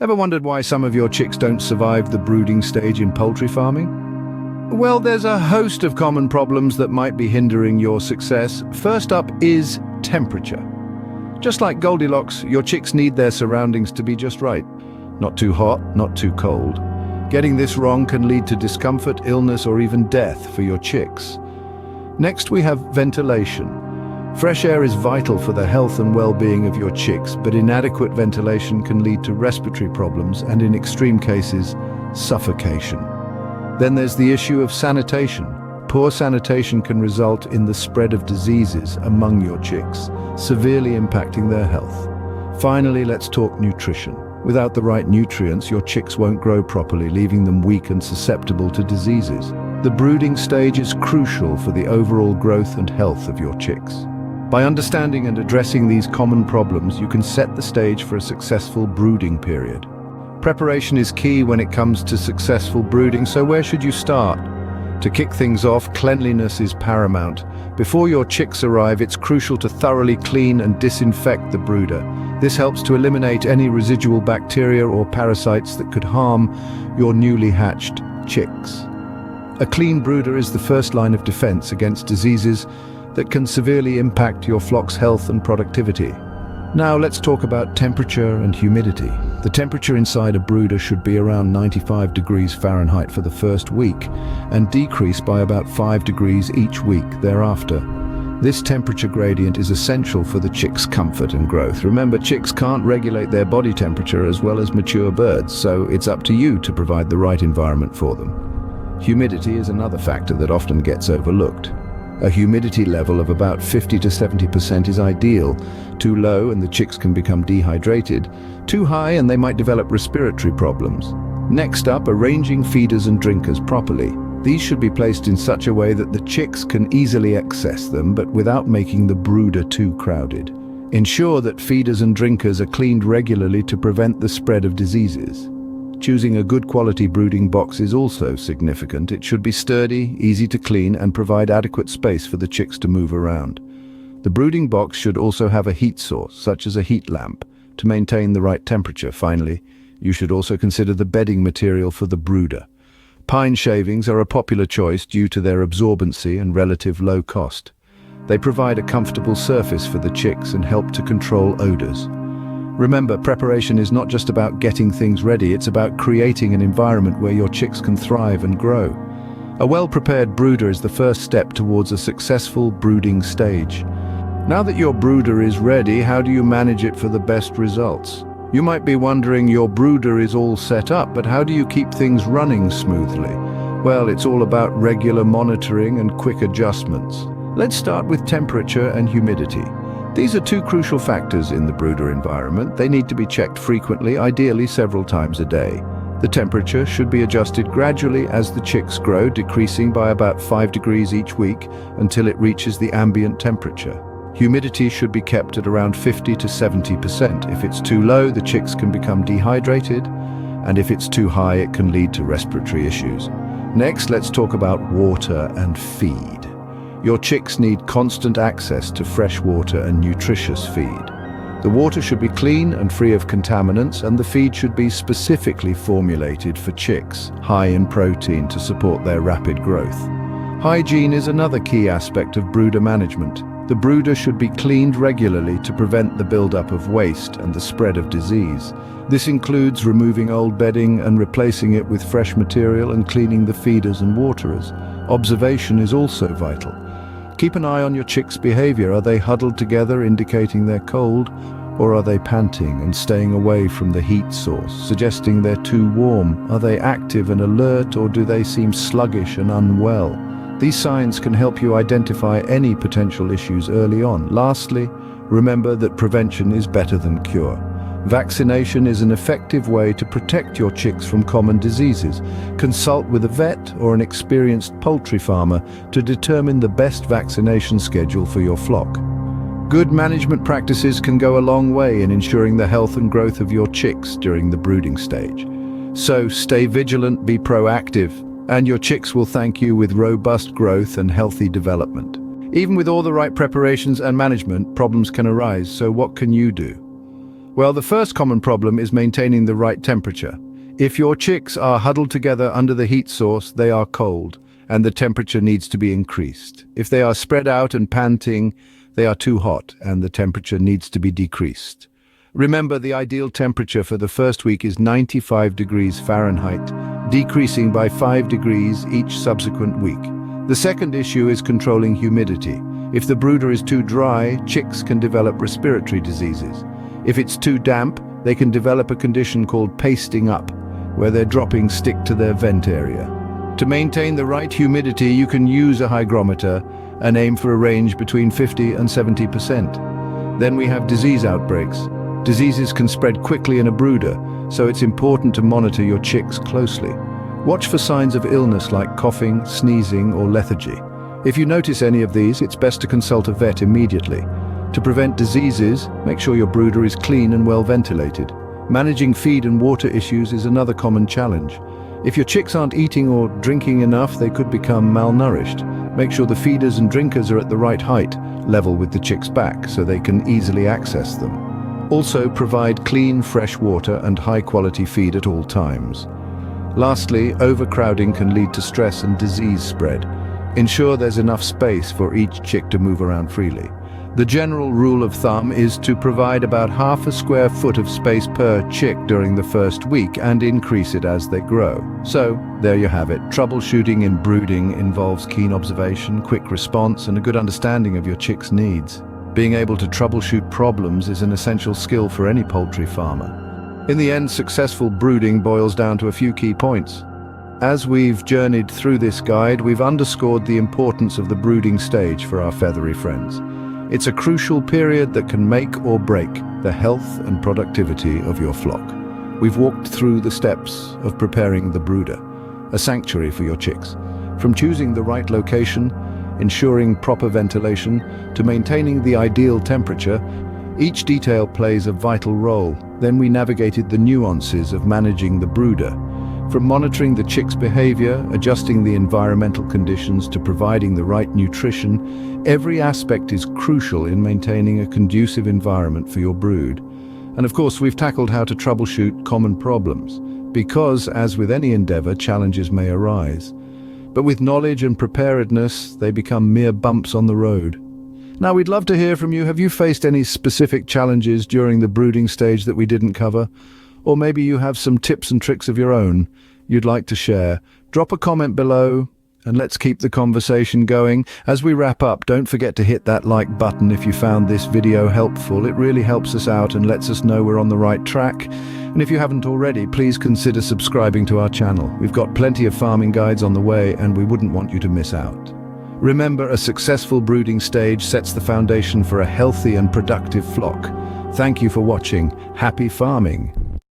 Ever wondered why some of your chicks don't survive the brooding stage in poultry farming? Well, there's a host of common problems that might be hindering your success. First up is temperature. Just like Goldilocks, your chicks need their surroundings to be just right. Not too hot, not too cold. Getting this wrong can lead to discomfort, illness, or even death for your chicks. Next, we have ventilation. Fresh air is vital for the health and well-being of your chicks, but inadequate ventilation can lead to respiratory problems and, in extreme cases, suffocation. Then there's the issue of sanitation. Poor sanitation can result in the spread of diseases among your chicks, severely impacting their health. Finally, let's talk nutrition. Without the right nutrients, your chicks won't grow properly, leaving them weak and susceptible to diseases. The brooding stage is crucial for the overall growth and health of your chicks. By understanding and addressing these common problems, you can set the stage for a successful brooding period. Preparation is key when it comes to successful brooding, so where should you start? To kick things off, cleanliness is paramount. Before your chicks arrive, it's crucial to thoroughly clean and disinfect the brooder. This helps to eliminate any residual bacteria or parasites that could harm your newly hatched chicks. A clean brooder is the first line of defense against diseases that can severely impact your flock's health and productivity. Now let's talk about temperature and humidity. The temperature inside a brooder should be around 95 degrees Fahrenheit for the first week and decrease by about 5 degrees each week thereafter. This temperature gradient is essential for the chicks' comfort and growth. Remember, chicks can't regulate their body temperature as well as mature birds, so it's up to you to provide the right environment for them. Humidity is another factor that often gets overlooked. A humidity level of about 50 to 70% is ideal. Too low and the chicks can become dehydrated. Too high and they might develop respiratory problems. Next up, arranging feeders and drinkers properly. These should be placed in such a way that the chicks can easily access them, but without making the brooder too crowded. Ensure that feeders and drinkers are cleaned regularly to prevent the spread of diseases. Choosing a good quality brooding box is also significant. It should be sturdy, easy to clean, and provide adequate space for the chicks to move around. The brooding box should also have a heat source, such as a heat lamp, to maintain the right temperature. Finally, you should also consider the bedding material for the brooder. Pine shavings are a popular choice due to their absorbency and relative low cost. They provide a comfortable surface for the chicks and help to control odors. Remember, preparation is not just about getting things ready, it's about creating an environment where your chicks can thrive and grow. A well-prepared brooder is the first step towards a successful brooding stage. Now that your brooder is ready, how do you manage it for the best results? You might be wondering, your brooder is all set up, but how do you keep things running smoothly? Well, it's all about regular monitoring and quick adjustments. Let's start with temperature and humidity. These are two crucial factors in the brooder environment. They need to be checked frequently, ideally several times a day. The temperature should be adjusted gradually as the chicks grow, decreasing by about 5 degrees each week until it reaches the ambient temperature. Humidity should be kept at around 50 to 70%. If it's too low, the chicks can become dehydrated, and if it's too high, it can lead to respiratory issues. Next, let's talk about water and feed. Your chicks need constant access to fresh water and nutritious feed. The water should be clean and free of contaminants, and the feed should be specifically formulated for chicks, high in protein to support their rapid growth. Hygiene is another key aspect of brooder management. The brooder should be cleaned regularly to prevent the buildup of waste and the spread of disease. This includes removing old bedding and replacing it with fresh material and cleaning the feeders and waterers. Observation is also vital. Keep an eye on your chicks' behavior. Are they huddled together, indicating they're cold, or are they panting and staying away from the heat source, suggesting they're too warm? Are they active and alert, or do they seem sluggish and unwell? These signs can help you identify any potential issues early on. Lastly, remember that prevention is better than cure. Vaccination is an effective way to protect your chicks from common diseases. Consult with a vet or an experienced poultry farmer to determine the best vaccination schedule for your flock. Good management practices can go a long way in ensuring the health and growth of your chicks during the brooding stage. So stay vigilant, be proactive, and your chicks will thank you with robust growth and healthy development. Even with all the right preparations and management, problems can arise, so what can you do? Well, the first common problem is maintaining the right temperature. If your chicks are huddled together under the heat source, they are cold, and the temperature needs to be increased. If they are spread out and panting, they are too hot, and the temperature needs to be decreased. Remember, the ideal temperature for the first week is 95 degrees Fahrenheit, decreasing by 5 degrees each subsequent week. The second issue is controlling humidity. If the brooder is too dry, chicks can develop respiratory diseases. If it's too damp, they can develop a condition called pasting up, where their droppings stick to their vent area. To maintain the right humidity, you can use a hygrometer and aim for a range between 50 and 70%. Then we have disease outbreaks. Diseases can spread quickly in a brooder, so it's important to monitor your chicks closely. Watch for signs of illness like coughing, sneezing, or lethargy. If you notice any of these, it's best to consult a vet immediately. To prevent diseases, make sure your brooder is clean and well ventilated. Managing feed and water issues is another common challenge. If your chicks aren't eating or drinking enough, they could become malnourished. Make sure the feeders and drinkers are at the right height, level with the chick's back, so they can easily access them. Also, provide clean, fresh water and high-quality feed at all times. Lastly, overcrowding can lead to stress and disease spread. Ensure there's enough space for each chick to move around freely. The general rule of thumb is to provide about half a square foot of space per chick during the first week and increase it as they grow. So, there you have it. Troubleshooting in brooding involves keen observation, quick response, and a good understanding of your chick's needs. Being able to troubleshoot problems is an essential skill for any poultry farmer. In the end, successful brooding boils down to a few key points. As we've journeyed through this guide, we've underscored the importance of the brooding stage for our feathery friends. It's a crucial period that can make or break the health and productivity of your flock. We've walked through the steps of preparing the brooder, a sanctuary for your chicks. From choosing the right location, ensuring proper ventilation, to maintaining the ideal temperature, each detail plays a vital role. Then we navigated the nuances of managing the brooder. From monitoring the chick's behavior, adjusting the environmental conditions, to providing the right nutrition, every aspect is crucial in maintaining a conducive environment for your brood. And of course, we've tackled how to troubleshoot common problems, because, as with any endeavor, challenges may arise. But with knowledge and preparedness, they become mere bumps on the road. Now, we'd love to hear from you. Have you faced any specific challenges during the brooding stage that we didn't cover? Or maybe you have some tips and tricks of your own you'd like to share. Drop a comment below and let's keep the conversation going. As we wrap up, don't forget to hit that like button if you found this video helpful. It really helps us out and lets us know we're on the right track. And if you haven't already, please consider subscribing to our channel. We've got plenty of farming guides on the way and we wouldn't want you to miss out. Remember, a successful brooding stage sets the foundation for a healthy and productive flock. Thank you for watching. Happy farming!